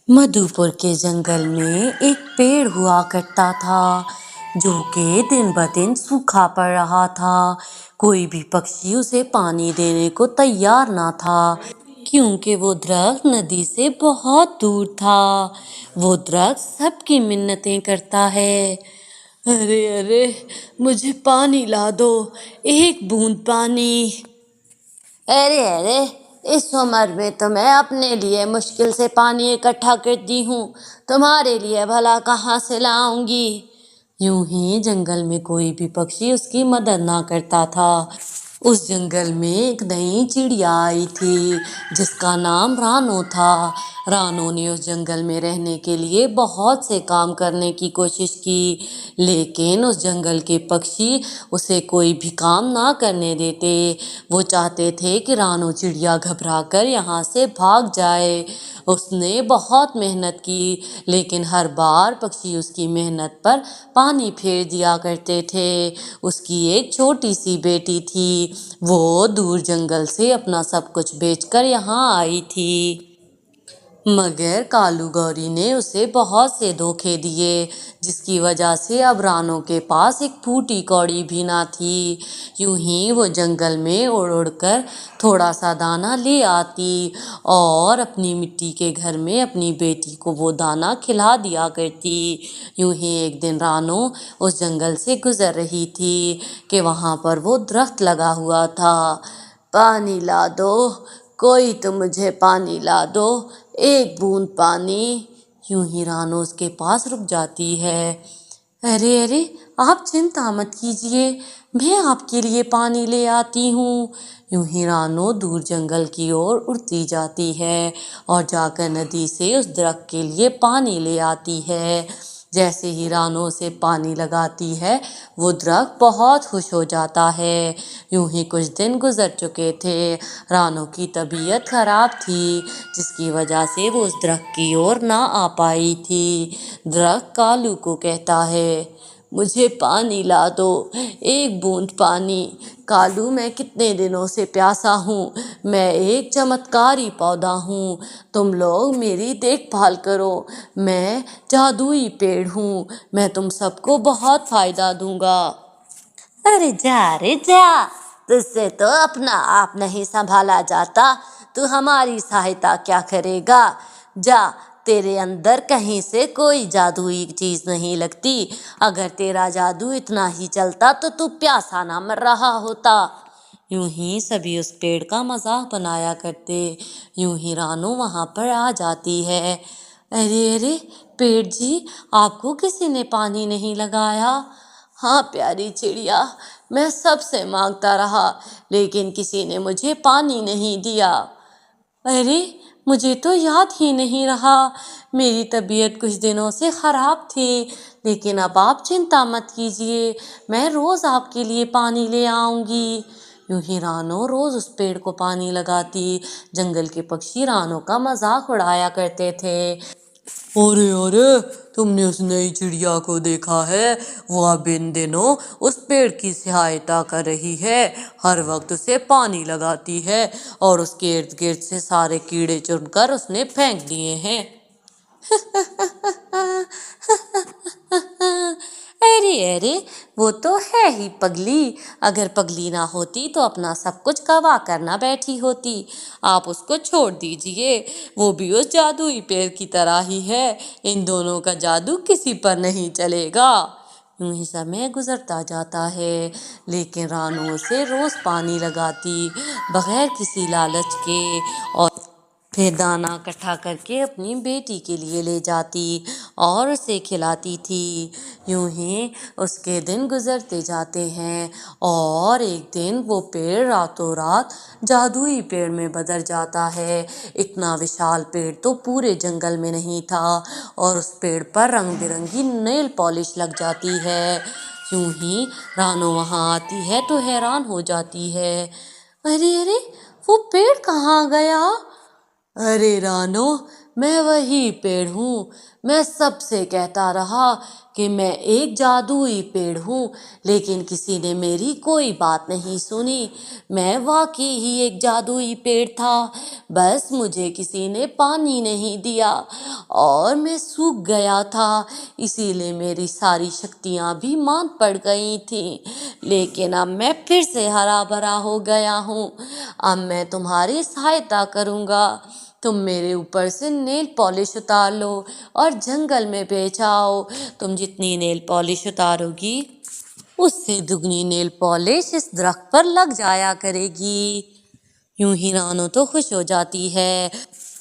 मधुपुर के जंगल में एक पेड़ हुआ करता था जो कि दिन ब दिन सूखा पड़ रहा था। कोई भी पक्षी उसे पानी देने को तैयार ना था क्योंकि वो दरख्त नदी से बहुत दूर था। वो दरख्त सबकी मिन्नतें करता है, अरे अरे मुझे पानी ला दो, एक बूंद पानी। अरे अरे, इस उम्र में तो मैं अपने लिए मुश्किल से पानी इकट्ठा करती हूँ, तुम्हारे लिए भला कहाँ से लाऊंगी। यूं ही जंगल में कोई भी पक्षी उसकी मदद ना करता था। उस जंगल में एक नई चिड़िया आई थी जिसका नाम रानो था। रानो ने उस जंगल में रहने के लिए बहुत से काम करने की कोशिश की, लेकिन उस जंगल के पक्षी उसे कोई भी काम ना करने देते। वो चाहते थे कि रानो चिड़िया घबराकर यहाँ से भाग जाए। उसने बहुत मेहनत की, लेकिन हर बार पक्षी उसकी मेहनत पर पानी फेर दिया करते थे। उसकी एक छोटी सी बेटी थी, वो दूर जंगल से अपना सब कुछ बेचकर यहाँ आई थी, मगर कालू गौरी ने उसे बहुत से धोखे दिए, जिसकी वजह से अब रानो के पास एक फूटी कौड़ी भी ना थी। यूं ही वो जंगल में उड़ उड़ कर थोड़ा सा दाना ले आती और अपनी मिट्टी के घर में अपनी बेटी को वो दाना खिला दिया करती। यूं ही एक दिन रानो उस जंगल से गुजर रही थी कि वहाँ पर वो दरख्त लगा हुआ था। पानी ला दो, कोई तो मुझे पानी ला दो, एक बूंद पानी। यूं ही रानो उसके पास रुक जाती है। अरे अरे, आप चिंता मत कीजिए, मैं आपके लिए पानी ले आती हूँ। यूं ही रानो दूर जंगल की ओर उड़ती जाती है और जाकर नदी से उस दरख्त के लिए पानी ले आती है। जैसे ही रानो उसे पानी लगाती है, वो दरख्त बहुत खुश हो जाता है। यूं ही कुछ दिन गुजर चुके थे। रानो की तबीयत खराब थी, जिसकी वजह से वो उस दरख्त की ओर ना आ पाई थी। दरख्त कालू को कहता है, मुझे पानी ला दो, एक बूंद पानी। कालू, मैं कितने दिनों से प्यासा हूँ, मैं एक चमत्कारी पौधा हूँ, तुम लोग मेरी देखभाल करो। मैं जादुई पेड़ हूँ, मैं तुम सबको बहुत फायदा दूंगा। अरे जा रे जा, तुझसे तो अपना आप नहीं संभाला जाता, तू हमारी सहायता क्या करेगा। जा, तेरे अंदर कहीं से कोई जादुई चीज नहीं लगती। अगर तेरा जादू इतना ही चलता तो तू प्यासा ना मर रहा होता। यूं ही सभी उस पेड़ का मजाक बनाया करते। यूं ही रानो वहां पर आ जाती है। अरे अरे पेड़ जी, आपको किसी ने पानी नहीं लगाया। हाँ प्यारी चिड़िया, मैं सबसे मांगता रहा, लेकिन किसी ने मुझे पानी नहीं दिया। अरे, मुझे तो याद ही नहीं रहा, मेरी तबीयत कुछ दिनों से ख़राब थी, लेकिन अब आप चिंता मत कीजिए, मैं रोज़ आपके लिए पानी ले आऊँगी। यूं ही रानो रोज़ उस पेड़ को पानी लगाती। जंगल के पक्षी रानो का मजाक उड़ाया करते थे। अरे अरे, तुमने उस नई चिड़िया को देखा है? वो अब इन दिनों उस पेड़ की सहायता कर रही है, हर वक्त उसे पानी लगाती है और उसके इर्द गिर्द से सारे कीड़े चुनकर उसने फेंक दिए हैं। अरे अरे, वो तो है ही पगली, अगर पगली ना होती तो अपना सब कुछ गवा करना बैठी होती। आप उसको छोड़ दीजिए, वो भी उस जादुई पेड़ की तरह ही है, इन दोनों का जादू किसी पर नहीं चलेगा। यूं ही समय गुजरता जाता है, लेकिन रानो उसे रोज पानी लगाती बगैर किसी लालच के, और फिर दाना इकट्ठा करके अपनी बेटी के लिए ले जाती और उसे खिलाती थी। यूं ही उसके दिन गुजरते जाते हैं और एक दिन वो पेड़ रातों रात जादुई पेड़ में बदल जाता है। इतना विशाल पेड़ तो पूरे जंगल में नहीं था और उस पेड़ पर रंग बिरंगी नेल पॉलिश लग जाती है। यूं ही रानो वहाँ आती है तो हैरान हो जाती है। अरे अरे, वो पेड़ कहाँ गया? अरे रानो, میں وہی پیڑ ہوں۔ میں سب سے کہتا رہا کہ میں ایک جادوئی پیڑ ہوں، لیکن کسی نے میری کوئی بات نہیں سنی۔ میں واقعی ہی ایک جادوئی پیڑ تھا، بس مجھے کسی نے پانی نہیں دیا اور میں سوکھ گیا تھا، اسی لیے میری ساری شکتیاں بھی ماند پڑ گئی تھیں۔ لیکن اب میں پھر سے ہرا بھرا ہو گیا ہوں۔ اب میں تمہاری سہایتا کروں گا۔ تم میرے اوپر سے نیل پالش اتار لو اور جنگل میں بیچ آؤ۔ تم جتنی نیل پالش اتارو گی اس سے دگنی نیل پالش اس درخت پر لگ جایا کرے گی۔ یوں ہی رانو تو خوش ہو جاتی ہے،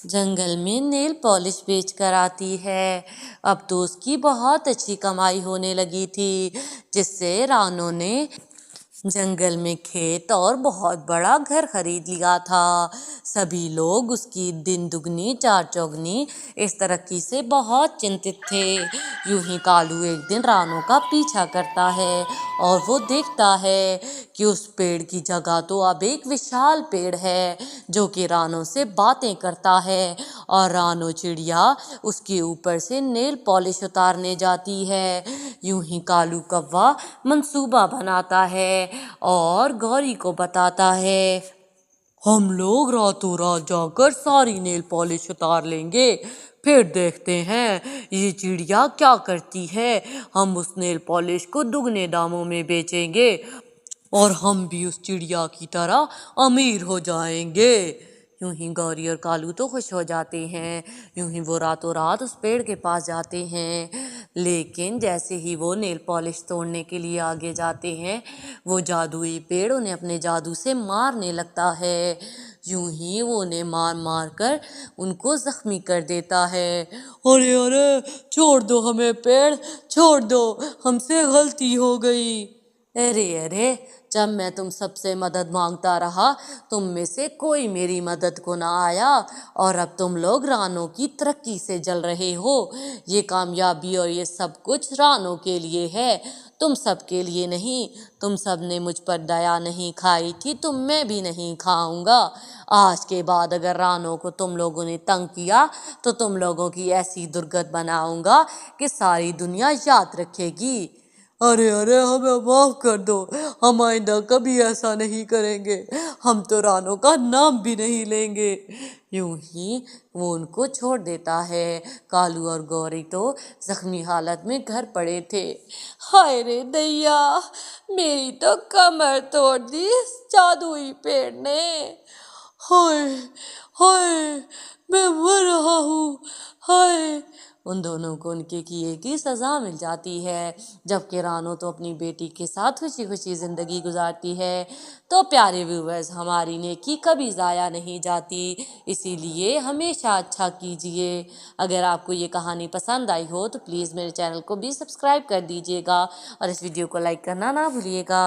جنگل میں نیل پالش بیچ کر آتی ہے۔ اب تو اس کی بہت اچھی کمائی ہونے لگی تھی، جس سے رانو نے جنگل میں کھیت اور بہت بڑا گھر خرید لیا تھا۔ سبھی لوگ اس کی دن دگنی چار چوگنی اس ترقی سے بہت چنتت تھے۔ یوں ہی کالو ایک دن رانو کا پیچھا کرتا ہے اور وہ دیکھتا ہے کہ اس پیڑ کی جگہ تو اب ایک وشال پیڑ ہے جو کہ رانو سے باتیں کرتا ہے، اور رانو چڑیا اس کے اوپر سے نیل پالش اتارنے جاتی ہے۔ یوں ہی کالو کوا منصوبہ بناتا ہے اور گوری کو بتاتا ہے، ہم لوگ راتوں رات جا کر ساری نیل پالش اتار لیں گے، پھر دیکھتے ہیں یہ چڑیا کیا کرتی ہے۔ ہم اس نیل پالش کو دگنے داموں میں بیچیں گے اور ہم بھی اس چڑیا کی طرح امیر ہو جائیں گے۔ یوں ہی گوری اور کالو تو خوش ہو جاتے ہیں۔ یوں ہی وہ راتوں رات اس پیڑ کے پاس جاتے ہیں، لیکن جیسے ہی وہ نیل پالش توڑنے کے لیے آگے جاتے ہیں، وہ جادوئی پیڑ انہیں اپنے جادو سے مارنے لگتا ہے۔ یوں ہی وہ انہیں مار مار کر ان کو زخمی کر دیتا ہے۔ ارے ارے چھوڑ دو ہمیں پیڑ، چھوڑ دو، ہم سے غلطی ہو گئی۔ ارے ارے جب میں تم سب سے مدد مانگتا رہا، تم میں سے کوئی میری مدد کو نہ آیا، اور اب تم لوگ رانو کی ترقی سے جل رہے ہو۔ یہ کامیابی اور یہ سب کچھ رانو کے لیے ہے، تم سب کے لیے نہیں۔ تم سب نے مجھ پر دیا نہیں کھائی تھی تو میں بھی نہیں کھاؤں گا۔ آج کے بعد اگر رانو کو تم لوگوں نے تنگ کیا تو تم لوگوں کی ایسی درگت بناؤں گا کہ ساری دنیا یاد رکھے گی۔ ارے ارے ہمیں معاف کر دو، ہم آئندہ کبھی ایسا نہیں کریں گے، ہم تو رانو کا نام بھی نہیں لیں گے۔ یوں ہی وہ ان کو چھوڑ دیتا ہے۔ کالو اور گوری تو زخمی حالت میں گھر پڑے تھے۔ ہائے رے دیا، میری تو کمر توڑ دی اس جادوئی پیڑ نے۔ ہائے ہائے میں مر رہا ہوں، ہائے۔ ان دونوں کو ان کے کیے کی سزا مل جاتی ہے، جبکہ رانو تو اپنی بیٹی کے ساتھ خوشی خوشی زندگی گزارتی ہے۔ تو پیارے ویورز، ہماری نیکی کبھی ضائع نہیں جاتی، اسی لیے ہمیشہ اچھا کیجیے۔ اگر آپ کو یہ کہانی پسند آئی ہو تو پلیز میرے چینل کو بھی سبسکرائب کر دیجیے گا اور اس ویڈیو کو لائک کرنا نہ بھولیے گا۔